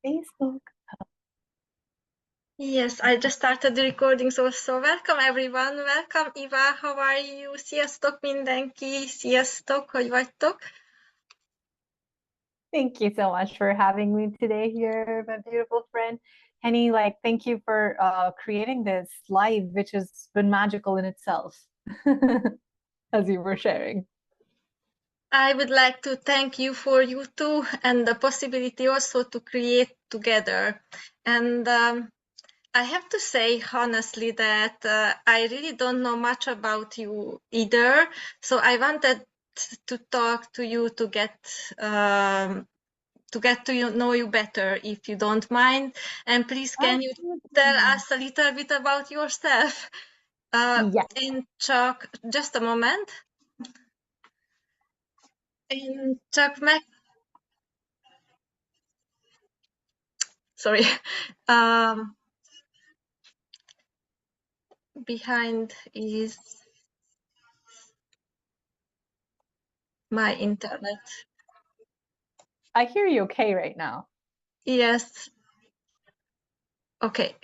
Facebook. Yes, I just started the recordings also. Welcome everyone, welcome Iva, how are you? Sziasztok mindenki, sziasztok, hogy vagytok? Thank you so much for having me today here, my beautiful friend. Henny, thank you for creating this live, which has been magical in itself, as you were sharing. I would like to thank you for you too, and the possibility also to create together. And I have to say honestly that I really don't know much about you either. So I wanted to talk to you to get to know you better, if you don't mind. And please, can you tell us a little bit about yourself? Yes. Én csak, just a moment. Én csak sorry. Behind is my internet. I hear you okay right now. Yes. Okay.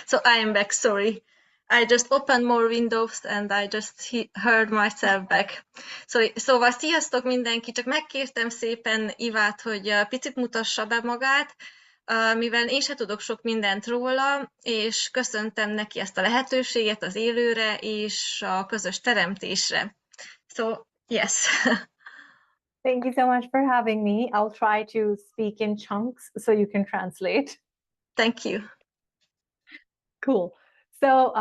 So I am back, sorry. I just opened more windows and I just heard myself back. Sorry. Szóval sziasztok mindenki, csak megkértem szépen Ivát, hogy picit mutassa be magát, mivel én se tudok sok mindent róla, és köszöntem neki ezt a lehetőséget az élőre és a közös teremtésre. So, yes. Thank you so much for having me. I'll try to speak in chunks so you can translate. Thank you. Cool. So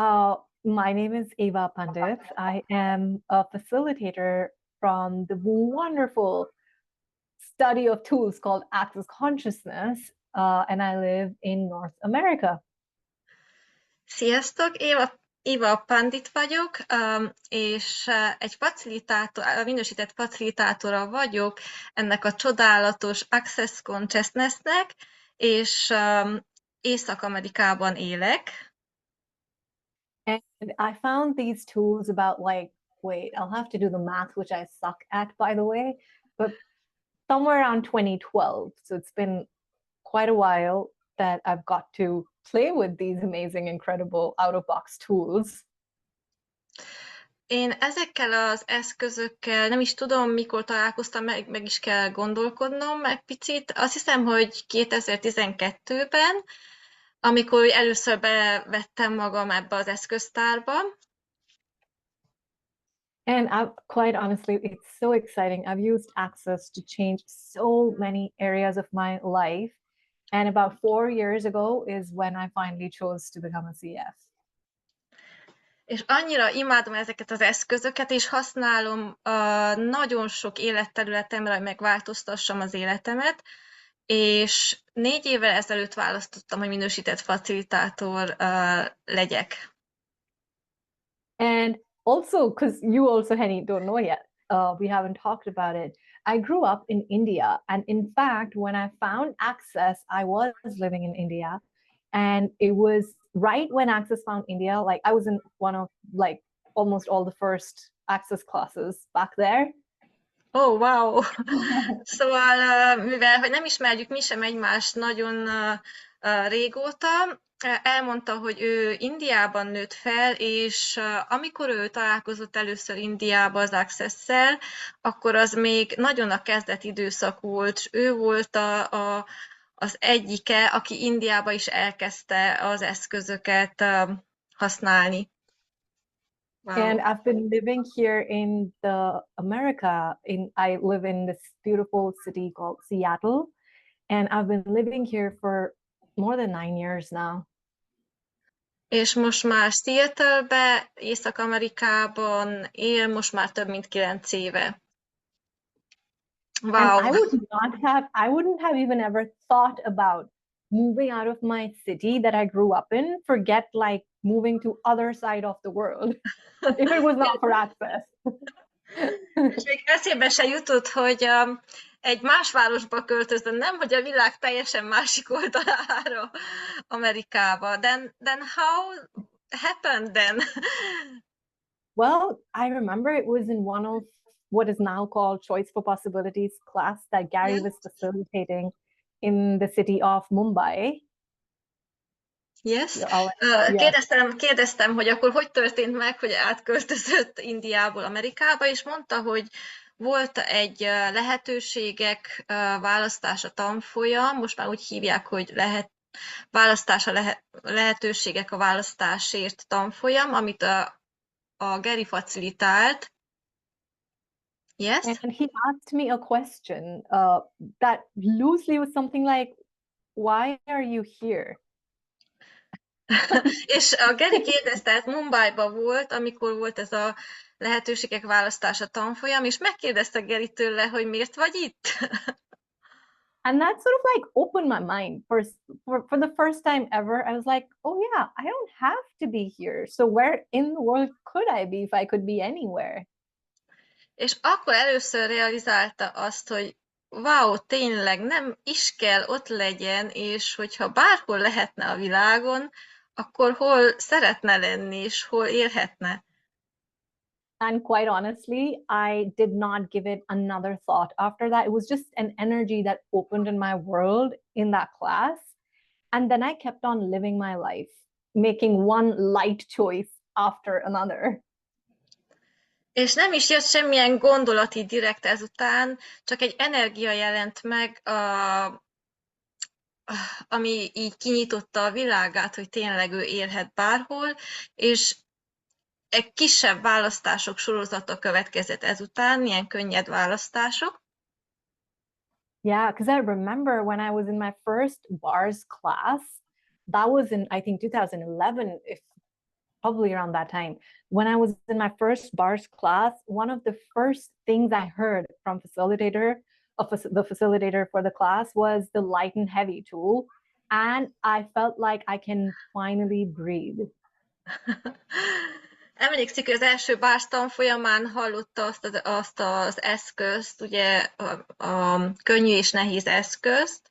my name is Eva Pandit. I am a facilitator from the wonderful study of tools called Access Consciousness, and I live in North America. Sziasztok, Éva Pandit vagyok, és egy minősített facilitátora vagyok ennek a csodálatos Access Consciousness-nek, és Észak-Amerikában élek. And I found these tools about wait, I'll have to do the math, which I suck at, by the way, but somewhere around 2012. So it's been quite a while that I've got to play with these amazing, incredible out-of-box tools. Én ezekkel az eszközökkel nem is tudom, mikor találkoztam, meg is kell gondolkodnom egy picit. Azt hiszem, hogy 2012-ben, amikor először bevettem magam ebbe az eszköztárba. And quite honestly, it's so exciting. I've used Access to change so many areas of my life. And about 4 years ago is when I finally chose to become a CF. És annyira imádom ezeket az eszközöket, és használom nagyon sok életterületemre, hogy megváltoztassam az életemet, és 4 évvel ezelőtt választottam, hogy minősített facilitátor legyek. And also, because you also, Henny, don't know yet, we haven't talked about it. I grew up in India. And in fact, when I found Access, I was living in India. And it was right when Access found India, I was in one of almost all the first Access classes back there. Oh, wow! Szóval, mivel hogy nem ismerjük mi sem egymást nagyon régóta, elmondta, hogy ő Indiában nőtt fel, és amikor ő találkozott először Indiában az Access-szel, akkor az még nagyon a kezdeti időszak volt, és ő volt az egyike, aki Indiába is elkezdte az eszközöket használni. Wow. And I've been living here in America. I live in this beautiful city called Seattle, and I've been living here for more than 9 years now. És most már Seattle-be, Észak-Amerikában él most már több mint 9 éve. Wow. And I wouldn't have even ever thought about moving out of my city that I grew up in, forget moving to other side of the world, if it was not for Access. És még eszébe se jutott, hogy egy más városba költözöm, nem, hogy a világ teljesen másik oldalára, Amerikába. Then how happened then? Well, I remember it was in one of what is now called Choice for Possibilities class that Gary was facilitating in the city of Mumbai. Yes. Yeah. Kérdeztem, hogy akkor hogy történt meg, hogy átköltözött Indiából Amerikába, és mondta, hogy volt egy lehetőségek választása tanfolyam, most már úgy hívják, hogy lehetőségek a választásért tanfolyam, amit a Geri facilitált. Yes? And he asked me a question that loosely was something like, why are you here? És a Geri kérdezte, tehát Mumbaiba volt, amikor volt ez a lehetőségek választása tanfolyam, és megkérdezte Geri tőle, hogy miért vagy itt? And that sort of like opened my mind for the first time ever. I was like, oh yeah, I don't have to be here. So where in the world could I be if I could be anywhere? És akkor először realizálta azt, hogy wow, tényleg nem is kell ott legyen, és hogyha bárhol lehetne a világon, akkor hol szeretne lenni, és hol élhetne. And quite honestly, I did not give it another thought after that. It was just an energy that opened in my world in that class. And then I kept on living my life, making one light choice after another. És nem is jött semmilyen gondolati direkt ezután, csak egy energia jelent meg, ami így kinyitotta a világát, hogy tényleg ő élhet bárhol, és egy kisebb választások sorozata következett ezután, ilyen könnyed választások. Yeah, because I remember when I was in my first bars class, that was in, I think, 2011, if probably around that time. When I was in my first bars class, one of the first things I heard from the facilitator for the class was the light and heavy tool. And I felt like I can finally breathe. Emlékszik, hogy az első bárs tanfolyamán hallotta azt az eszközt, ugye a könnyű és nehéz eszközt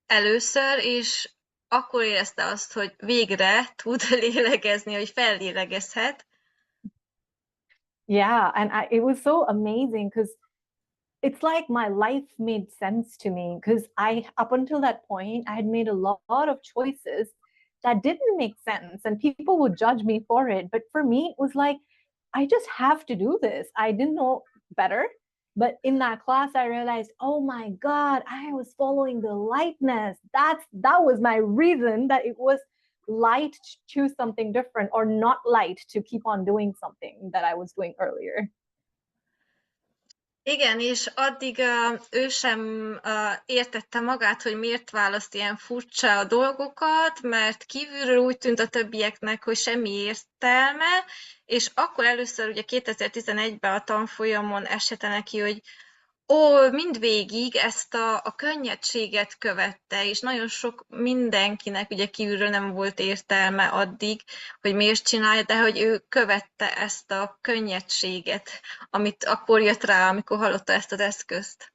először, és akkor érezte azt, hogy végre tud lélegezni, hogy fellélegezhet. Yeah, and it was so amazing because it's like my life made sense to me because up until that point, I had made a lot of choices that didn't make sense and people would judge me for it. But for me, it was like, I just have to do this. I didn't know better. But in that class, I realized, oh my God, I was following the lightness. That was my reason that it was light to choose something different or not light to keep on doing something that I was doing earlier. Igen, és addig ő sem értette magát, hogy miért választ ilyen furcsa dolgokat, mert kívülről úgy tűnt a többieknek, hogy semmi értelme, és akkor először ugye 2011-ben a tanfolyamon esete neki, hogy mindvégig ezt a könnyedséget követte, és nagyon sok mindenkinek ugye kívülről nem volt értelme addig, hogy miért csinálja, de hogy ő követte ezt a könnyedséget, amit akkor jött rá, amikor hallotta ezt az eszközt.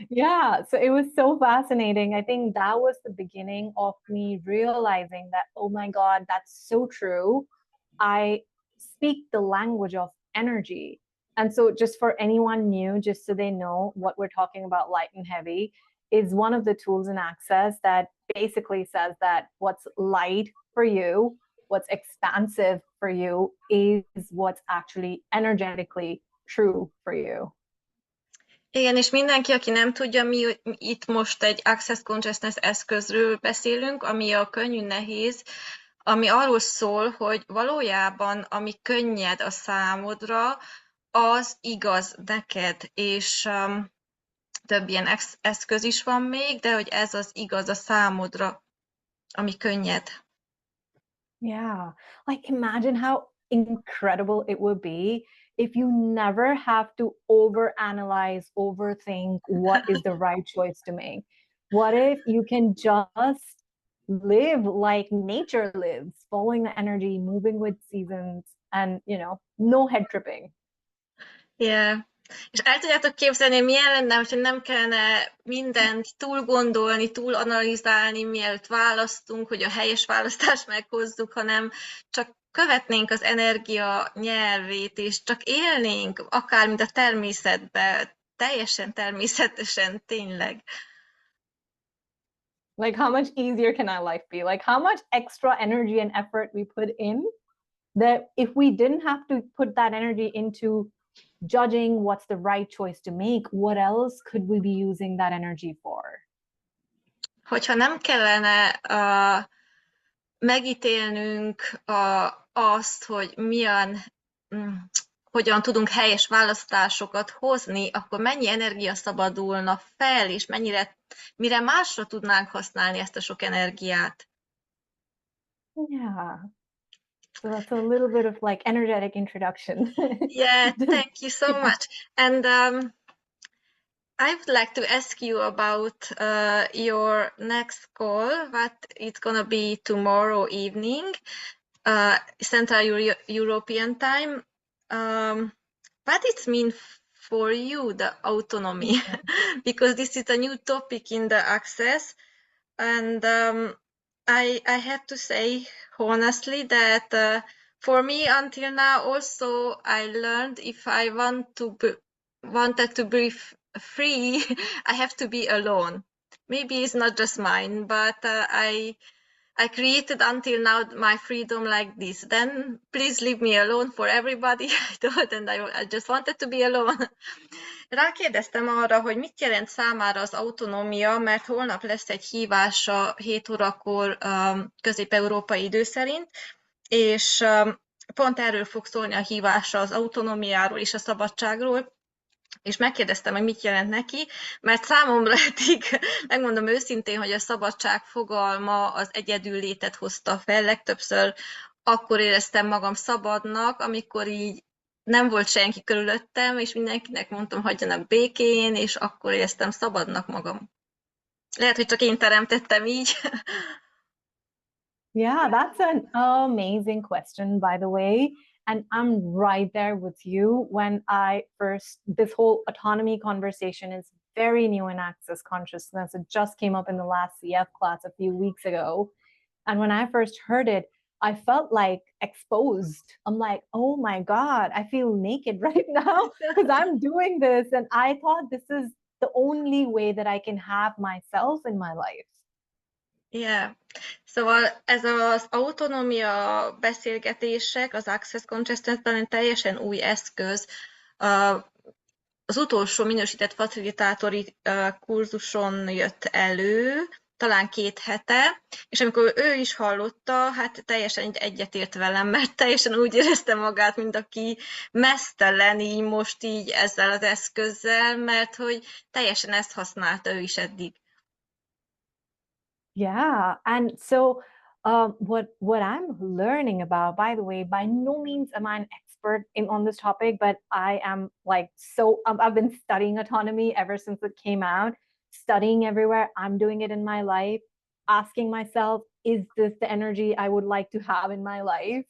Yeah, so it was so fascinating. I think that was the beginning of me realizing that, oh my God, that's so true. I speak the language of energy. And so, just for anyone new, just so they know what we're talking about, light and heavy is one of the tools in Access that basically says that what's light for you, what's expansive for you, is what's actually energetically true for you. Igen, és mindenki, aki nem tudja, mi itt most egy Access Consciousness eszközről beszélünk, ami a könnyű nehéz, ami arról szól, hogy valójában ami könnyed a számodra, az igaz neked, és több ilyen eszköz is van még, de hogy ez az igaz a számodra, ami könnyed. Yeah, like imagine how incredible it would be if you never have to overanalyze, overthink what is the right choice to make. What if you can just live like nature lives, following the energy, moving with seasons, and no head tripping. Yeah. És el tudjátok képzelni, milyen lenne, hogyha nem kellene mindent túl gondolni, túl analizálni, mielőtt választunk, hogy a helyes választást meghozzuk, hanem csak követnénk az energia nyelvét, és csak élnénk, akár mint a természetben, teljesen természetesen, tényleg. Like, how much easier can our life be? Like, how much extra energy and effort we put in, that if we didn't have to put that energy into judging what's the right choice to make, what else could we be using that energy for? Hogyha nem kellene megítélnünk azt, hogy mm, hogyan tudunk helyes választásokat hozni, akkor mennyi energia szabadulna fel, és mire másra tudnánk használni ezt a sok energiát. Yeah. So that's a little bit of like energetic introduction. Yeah, thank you so much. And I would like to ask you about your next call, what it's gonna be tomorrow evening, Central European time. What it means for you, the autonomy? Because this is a new topic in the Access, and I have to say honestly that for me until now also I learned if I wanted to breathe free, I have to be alone. Maybe it's not just mine, but I created until now my freedom like this. Then please leave me alone for everybody, I thought, and I just wanted to be alone. Rákérdeztem arra, hogy mit jelent számára az autonómia, mert holnap lesz egy hívása 7 órakor közép-európai idő szerint, és pont erről fog szólni a hívása, az autonómiáról és a szabadságról, és megkérdeztem, hogy mit jelent neki, mert számomra eddig, megmondom őszintén, hogy a szabadság fogalma az egyedüllétet hozta fel. Legtöbbször akkor éreztem magam szabadnak, amikor így nem volt senki körülöttem, és mindenkinek mondtam, hagyjanak békén, és akkor éreztem szabadnak magam. Lehet, hogy csak én teremtettem így. Yeah, that's an amazing question, by the way. And I'm right there with you. When this whole autonomy conversation is very new in Access Consciousness. It just came up in the last CF class a few weeks ago. And when I first heard it, I felt like exposed. I'm like, oh my God, I feel naked right now because I'm doing this. And I thought this is the only way that I can have myself in my life. Yeah. Szóval ez az autonómia beszélgetések az Access Consciousness-ben teljesen új eszköz. Az utolsó minősített facilitátori kurzuson jött elő, talán 2 hete, és amikor ő is hallotta, hát teljesen egyetért velem, mert teljesen úgy érezte magát, mint aki meztelen így most így ezzel az eszközzel, mert hogy teljesen ezt használta ő is eddig. Yeah, and so what I'm learning about, by the way, by no means am I an expert on this topic, but I am like I've been studying autonomy ever since it came out, studying everywhere. I'm doing it in my life, asking myself, is this the energy I would like to have in my life?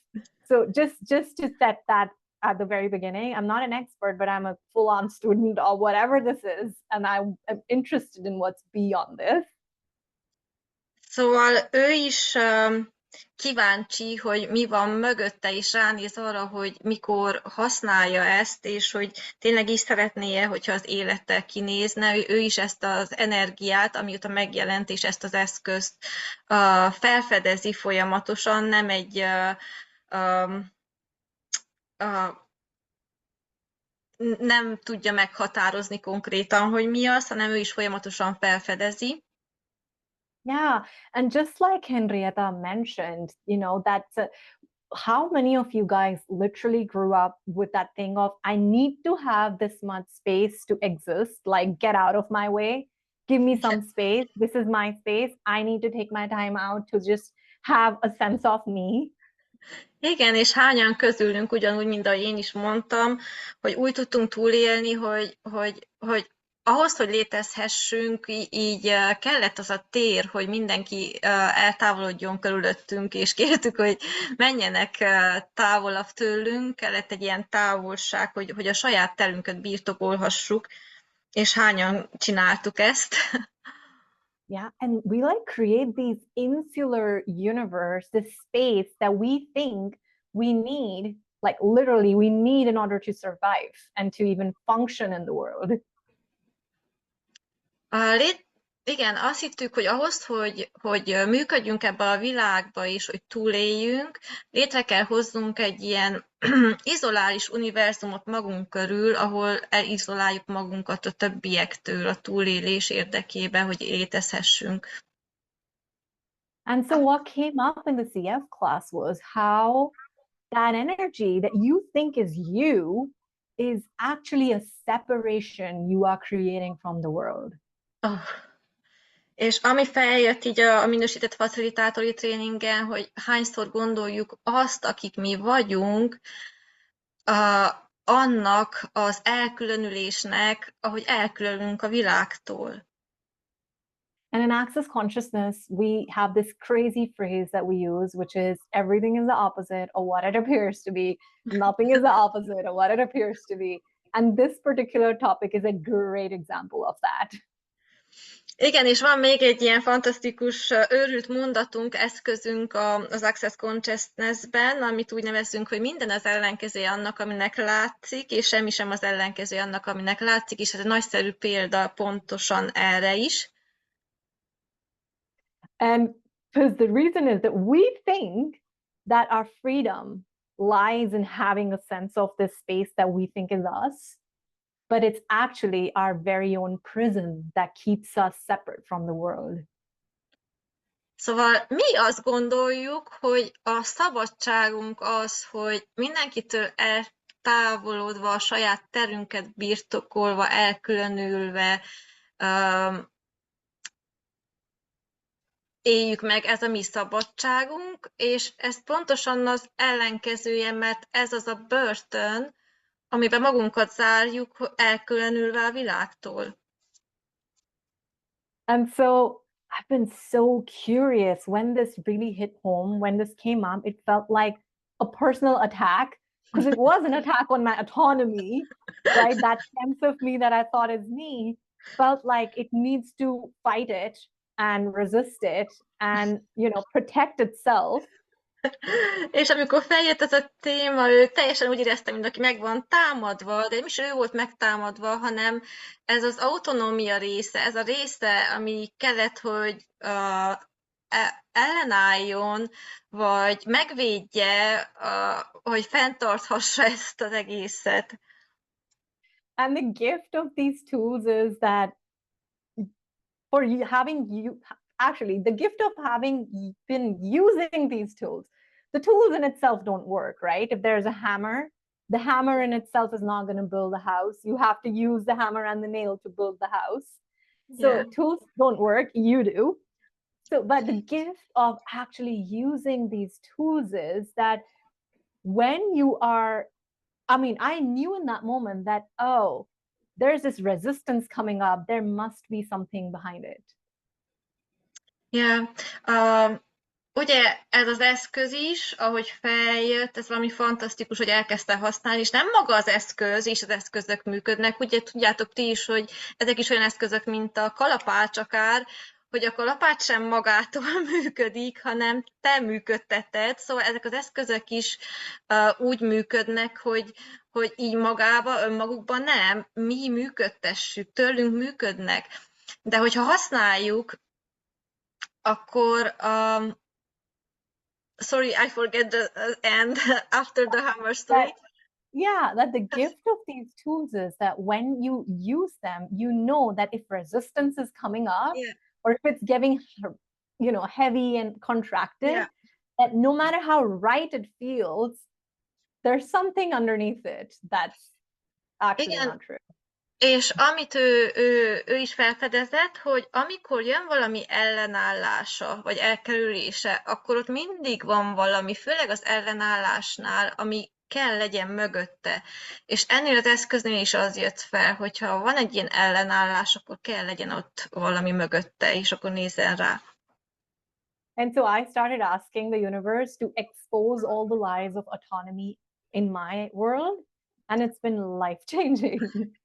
So just to set that at the very beginning, I'm not an expert, but I'm a full-on student or whatever this is, and I'm interested in what's beyond this. Szóval ő is kíváncsi, hogy mi van mögötte, és ránéz arra, hogy mikor használja ezt, és hogy tényleg is szeretné-e, hogyha az élete kinézne. Ő is ezt az energiát, amióta megjelent, és ezt az eszközt felfedezi folyamatosan, nem egy nem tudja meghatározni konkrétan, hogy mi az, hanem ő is folyamatosan felfedezi. Yeah, and just like Henrietta mentioned, how many of you guys literally grew up with that thing of, I need to have this much space to exist, like get out of my way, give me some space, this is my space, I need to take my time out to just have a sense of me. Igen, és hányan közülünk ugyanúgy, mint ahogy én is mondtam, hogy úgy tudtunk túlélni, hogy ahhoz, hogy létezhessünk, így kellett az a tér, hogy mindenki eltávolodjon körülöttünk, és kértük, hogy menjenek távolabb tőlünk, kellett egy ilyen távolság, hogy a saját terünket birtokolhassuk, és hányan csináltuk ezt. Yeah, and we like create these insular universe, this space that we think we need, like literally we need in order to survive and to even function in the world. Igen, azt hittük, hogy ahhoz, hogy működjünk ebbe a világba is, hogy túléljünk, létre kell hoznunk egy ilyen izoláris univerzumot magunk körül, ahol elizoláljuk magunkat a többiektől a túlélés érdekében, hogy létezhessünk. And so what came up in the CF class was how that energy that you think is you is actually a separation you are creating from the world. Oh. És ami feljött így a minősített facilitátori tréningen, hogy hányszor gondoljuk azt, akik mi vagyunk, annak az elkülönülésnek, ahogy elkülönülünk a világtól. And in Access Consciousness, we have this crazy phrase that we use, which is everything is the opposite of what it appears to be. Nothing is the opposite of what it appears to be. And this particular topic is a great example of that. Igen, és van még egy ilyen fantasztikus, őrült mondatunk, eszközünk az Access Consciousness-ben, amit úgy nevezünk, hogy minden az ellenkezője annak, aminek látszik, és semmi sem az ellenkezője annak, aminek látszik, és ez egy nagyszerű példa pontosan erre is. And because the reason is that we think that our freedom lies in having a sense of this space that we think is us, but it's actually our very own prison that keeps us separate from the world. Szóval mi azt gondoljuk, hogy a szabadságunk az, hogy mindenkitől eltávolodva, a saját terünket birtokolva, elkülönülve éljük meg, ez a mi szabadságunk, és ez pontosan az ellenkezője, mert ez az a börtön, amiben magunkat zárjuk, elkülönülve a világtól. And so I've been so curious when this really hit home, when this came up, it felt like a personal attack because it was an attack on my autonomy, right? That sense of me that I thought is me felt like it needs to fight it and resist it and, you know, protect itself. És amikor feljött ez a téma, ő teljesen úgy érezte, mint aki meg van támadva, de nem is ő volt megtámadva, hanem ez az autonómia része, ez a része, ami kellett, hogy ellenálljon, vagy megvédje, hogy fenntarthassa ezt az egészet. And the gift of these tools is that for you having you actually the gift of having been using these tools, the tools in itself don't work, right? If there's a hammer, the hammer in itself is not going to build a house. You have to use the hammer and the nail to build the house. So Yeah. tools don't work, you do. So but the gift of actually using these tools is that when you are, I mean, I knew in that moment that, oh, there's this resistance coming up, there must be something behind it. Yeah. Ugye ez az eszköz is, ahogy feljött, ez valami fantasztikus, hogy elkezdte használni, és nem maga az eszköz és az eszközök működnek. Ugye tudjátok ti is, hogy ezek is olyan eszközök, mint a kalapács akár, hogy a kalapács sem magától működik, hanem te működteted. Szóval ezek az eszközök is úgy működnek, hogy így magába, önmagukban nem, mi működtessük, tőlünk működnek. De hogyha használjuk, akkor sorry, I forget the end after the hammer story. That the gift of these tools is that when you use them, you know that if resistance is coming up, Yeah. or if it's getting, you know, heavy and contracted, Yeah. that no matter how right it feels, there's something underneath it that's actually Igen. not true. És amit ő is felfedezett, hogy amikor jön valami ellenállása, vagy elkerülése, akkor ott mindig van valami, főleg az ellenállásnál, ami kell legyen mögötte. És ennél az eszköznél is az jött fel, hogyha van egy ilyen ellenállás, akkor kell legyen ott valami mögötte, és akkor nézzen rá. And so I started asking the universe to expose all the lies of autonomy in my world, and it's been life-changing.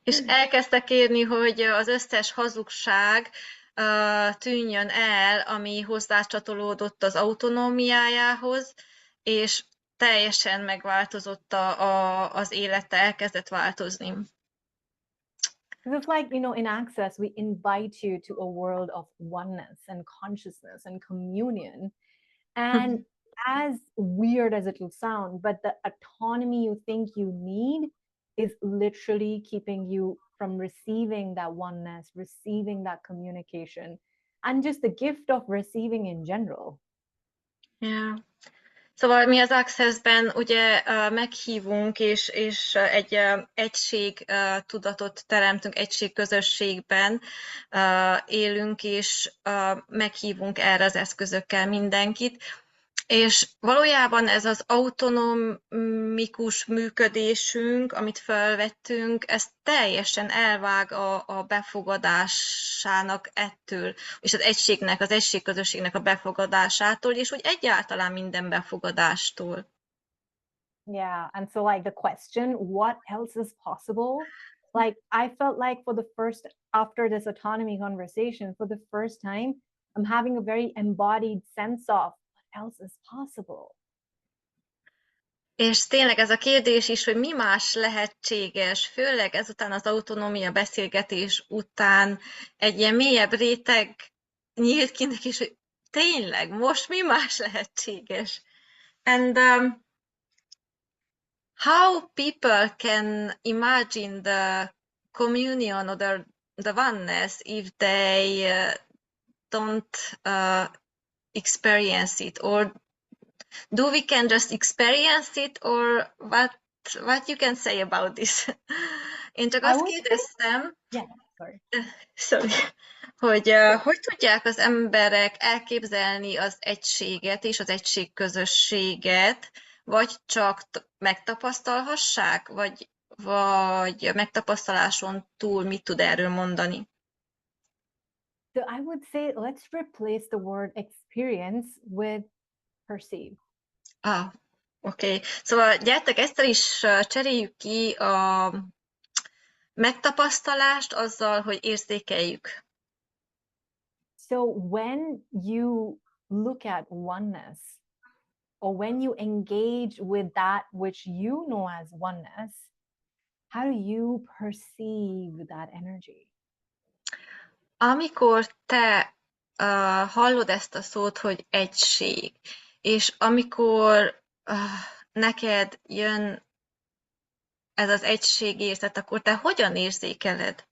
És elkezdte kérni, hogy az összes hazugság tűnjön el, ami hozzácsatolódott az autonómiájához, és teljesen megváltozott az élete, elkezdett változni. Because it's like, in Access, we invite you to a world of oneness and consciousness and communion. And as weird as it will sound, but the autonomy you think you need is literally keeping you from receiving that oneness, receiving that communication, and just the gift of receiving in general. Yeah. Szóval mi az Access-ben ugye meghívunk, és egy egység tudatot teremtünk, egység közösségben élünk, és meghívunk erre az eszközökkel mindenkit. És valójában ez az autonomikus működésünk, amit felvettünk, ez teljesen elvág a befogadásának ettől, és az egységnek, az egységközösségnek a befogadásától, és úgy egyáltalán minden befogadástól. Yeah. And so, like, the question, what else is possible? Like, I felt like after this autonomy conversation, for the first time, I'm having a very embodied sense of what else is possible. És tényleg ez a kérdés is, hogy mi más lehetséges, főleg ezután az autonómia beszélgetés után egy ilyen mélyebb réteg nyílt ki neki, és hogy tényleg, most mi más lehetséges? And how people can imagine the communion or the oneness if they don't experience it, or do we can just experience it, or what you can say about this? Én csak azt kérdeztem, sorry, hogy tudják az emberek elképzelni az egységet és az egységközösséget, vagy csak megtapasztalhassák, vagy megtapasztaláson túl mit tud erről mondani? So I would say let's replace the word experience with perceive. Oké. Szóval gyertek, ezt is cseréljük ki a megtapasztalást azzal, hogy érzékeljük. So when you look at oneness, or when you engage with that which you know as oneness, how do you perceive that energy? Amikor te hallod ezt a szót, hogy egység, és amikor neked jön ez az egységérzet, akkor te hogyan érzékeled?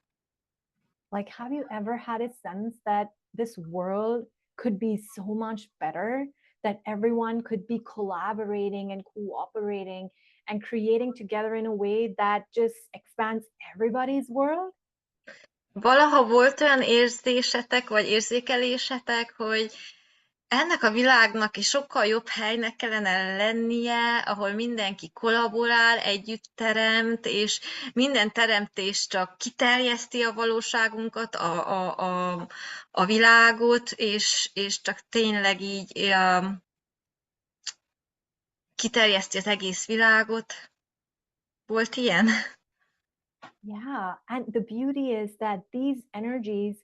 Like, have you ever had a sense that this world could be so much better, that everyone could be collaborating and cooperating and creating together in a way that just expands everybody's world? Valaha volt olyan érzésetek, vagy érzékelésetek, hogy ennek a világnak is sokkal jobb helynek kellene lennie, ahol mindenki kollaborál, együtt teremt, és minden teremtés csak kiterjeszti a valóságunkat, a világot, és csak tényleg így kiterjeszti az egész világot. Volt ilyen? Yeah, and the beauty is that these energies,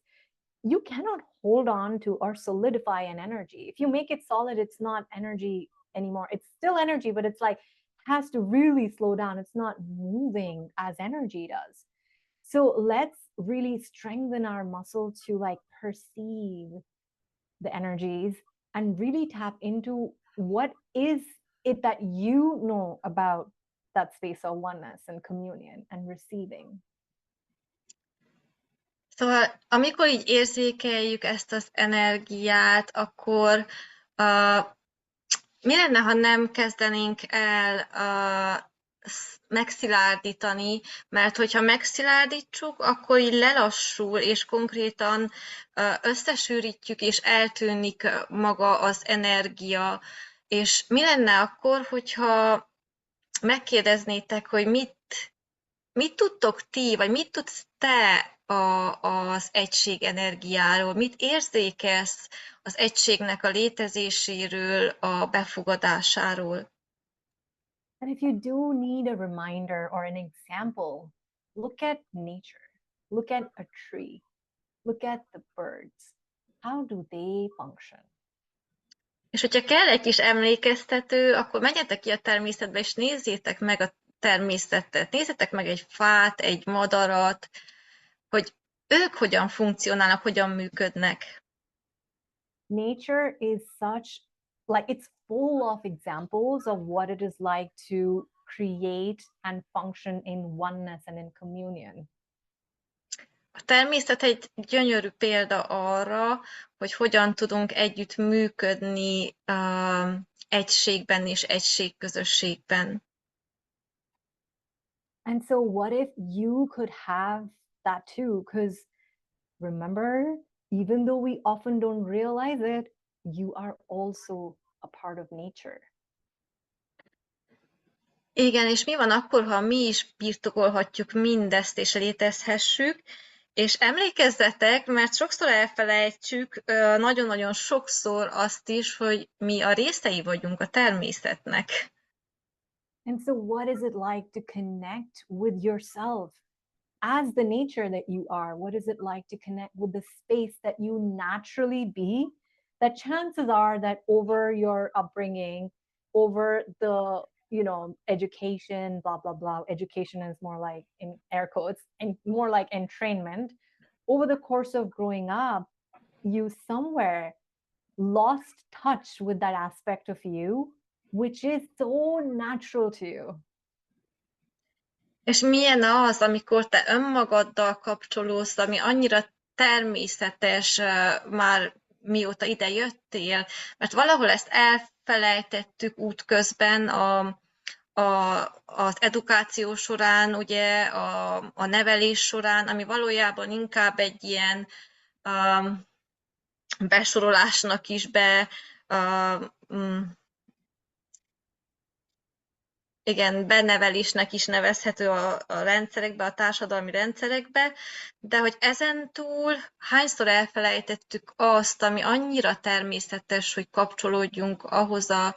you cannot hold on to or solidify an energy. If you make it solid, it's not energy anymore. It's still energy, but it's like has to really slow down. It's not moving as energy does. So let's really strengthen our muscle to like perceive the energies and really tap into what is it that you know about that space of oneness and communion and receiving. Szóval, amikor így érzékeljük ezt az energiát, akkor mi lenne, ha nem kezdenénk el megszilárdítani, mert hogyha megszilárdítsuk, akkor így lelassul, és konkrétan összesűrítjük, és eltűnik maga az energia. És mi lenne akkor, hogyha megkérdeznétek, hogy mit tudtok ti, vagy mit tudsz te az egység energiáról, mit érzékelsz az egységnek a létezéséről, a befogadásáról? And if you do need a reminder or an example, look at nature, look at a tree, look at the birds. How do they function? És hogyha kell egy kis emlékeztető, akkor menjetek ki a természetbe, és nézzétek meg a természetet. Nézzetek meg egy fát, egy madarat, hogy ők hogyan funkcionálnak, hogyan működnek. Nature is such, like, it's full of examples of what it is like to create and function in oneness and in communion. A természet egy gyönyörű példa arra, hogy hogyan tudunk együtt működni egységben és egységközösségben. And so what if you could have that too? Because remember, even though we often don't realize it, you are also a part of nature. Igen, és mi van akkor, ha mi is birtokolhatjuk mindezt, és létezhessük, és emlékezzetek, mert sokszor elfelejtjük, nagyon-nagyon sokszor azt is, hogy mi a részei vagyunk a természetnek. And so, what is it like to connect with yourself as the nature that you are? What is it like to connect with the space that you naturally be? That chances are that over your upbringing, over the education, blah blah blah. Education is more like in air quotes, and more like entrainment. Over the course of growing up, you somewhere lost touch with that aspect of you, which is so natural to you. És milyen az, amikor te önmagaddal kapcsolódsz, ami annyira természetes már mióta ide jöttél, mert valahol ezt elfelejtettük útközben az edukáció során, ugye a nevelés során, ami valójában inkább egy ilyen besorolásnak is igen, benevelésnek is nevezhető a rendszerekbe, a társadalmi rendszerekbe, de hogy ezen túl hányszor elfelejtettük azt, ami annyira természetes, hogy kapcsolódjunk ahhoz a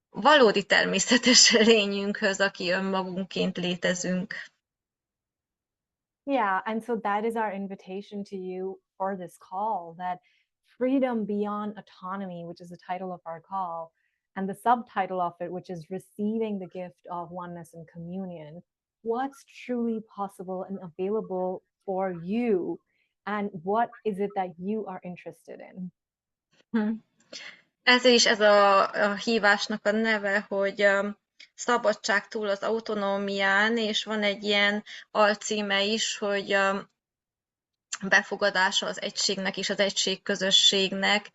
valódi természetes lényünkhöz, aki önmagunkként létezünk. Yeah, and so that is our invitation to you for this call, that freedom beyond autonomy, which is the title of our call, and the subtitle of it, which is receiving the gift of oneness and communion. What's truly possible and available for you, and what is it that you are interested in? Ez is ez a hívásnak a neve, hogy Szabadság túl az autonómián, és van egy ilyen alcíme is, hogy befogadása az egységnek és az egységközösségnek,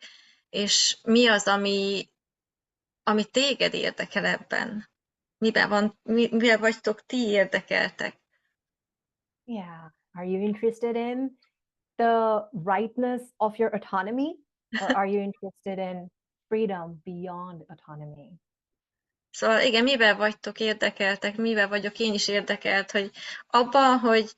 és mi az, ami téged érdekel ebben? Miben vagytok ti érdekeltek? Yeah. Are you interested in the rightness of your autonomy, or are you interested in freedom beyond autonomy? Szóval igen, miben vagytok érdekeltek, miben vagyok én is érdekelt, hogy abban, hogy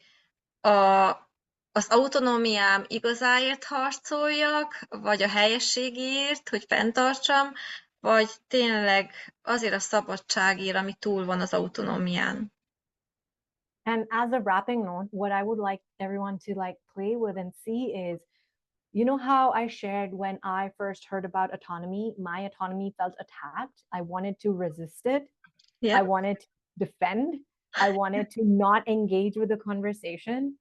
az autonómiám igazáért harcoljak, vagy a helyességért, hogy fenntartsam, vagy tényleg azért a szabadságért, ami túl van az autonómián. And as a wrapping note, what I would like everyone to play with and see is, you know how I shared when I first heard about autonomy, my autonomy felt attacked. I wanted to resist it. Yeah. I wanted to defend. I wanted to not engage with the conversation.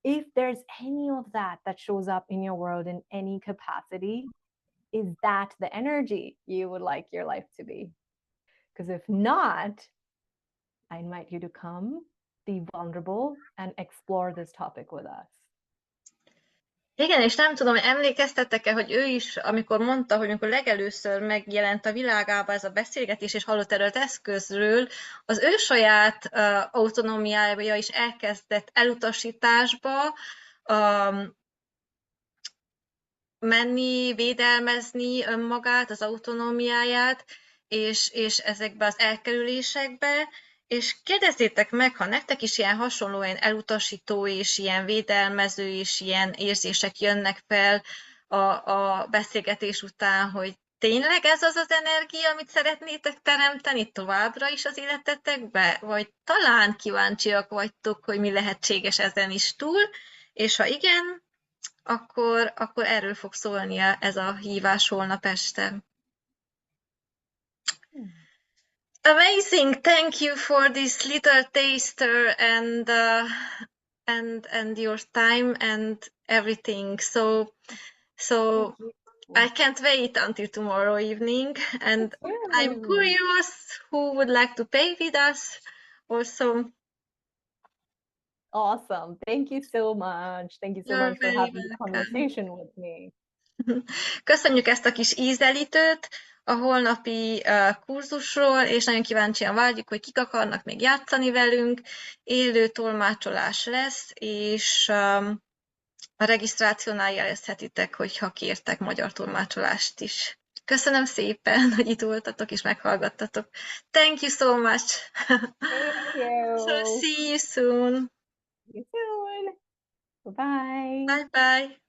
If there's any of that shows up in your world in any capacity, is that the energy you would like your life to be? Because if not, I invite you to come, be vulnerable, and explore this topic with us. Igen, és nem tudom, emlékeztettek-e, hogy ő is, amikor mondta, hogy amikor legelőször megjelent a világába ez a beszélgetés, és hallott erről az eszközről, az ő saját autonómiája is elkezdett elutasításba menni, védelmezni önmagát, az autonómiáját, és ezekbe az elkerülésekbe, és kérdezzétek meg, ha nektek is ilyen hasonló, ilyen elutasító, és ilyen védelmező, és ilyen érzések jönnek fel a beszélgetés után, hogy tényleg ez az az energia, amit szeretnétek teremteni továbbra is az életetekbe? Vagy talán kíváncsiak vagytok, hogy mi lehetséges ezen is túl, és ha igen, akkor erről fog szólni ez a hívás holnap este. Amazing! Thank you for this little taster, and and your time and everything. So I can't wait until tomorrow evening, and I'm curious who would like to pay with us also. Awesome. Thank you so much. Thank you so You're much for very having the welcome. conversation with me. Köszönjük ezt a kis ízelítőt a holnapi kurzusról, és nagyon kíváncsian várjuk, hogy kik akarnak még játszani velünk. Élő tolmácsolás lesz, és a regisztrációnál jelezhetitek, hogyha kértek magyar tolmácsolást is. Köszönöm szépen, hogy itt voltatok és meghallgattatok. Thank you so much. Thank So you. see you soon. See you soon. Bye-bye. Bye bye.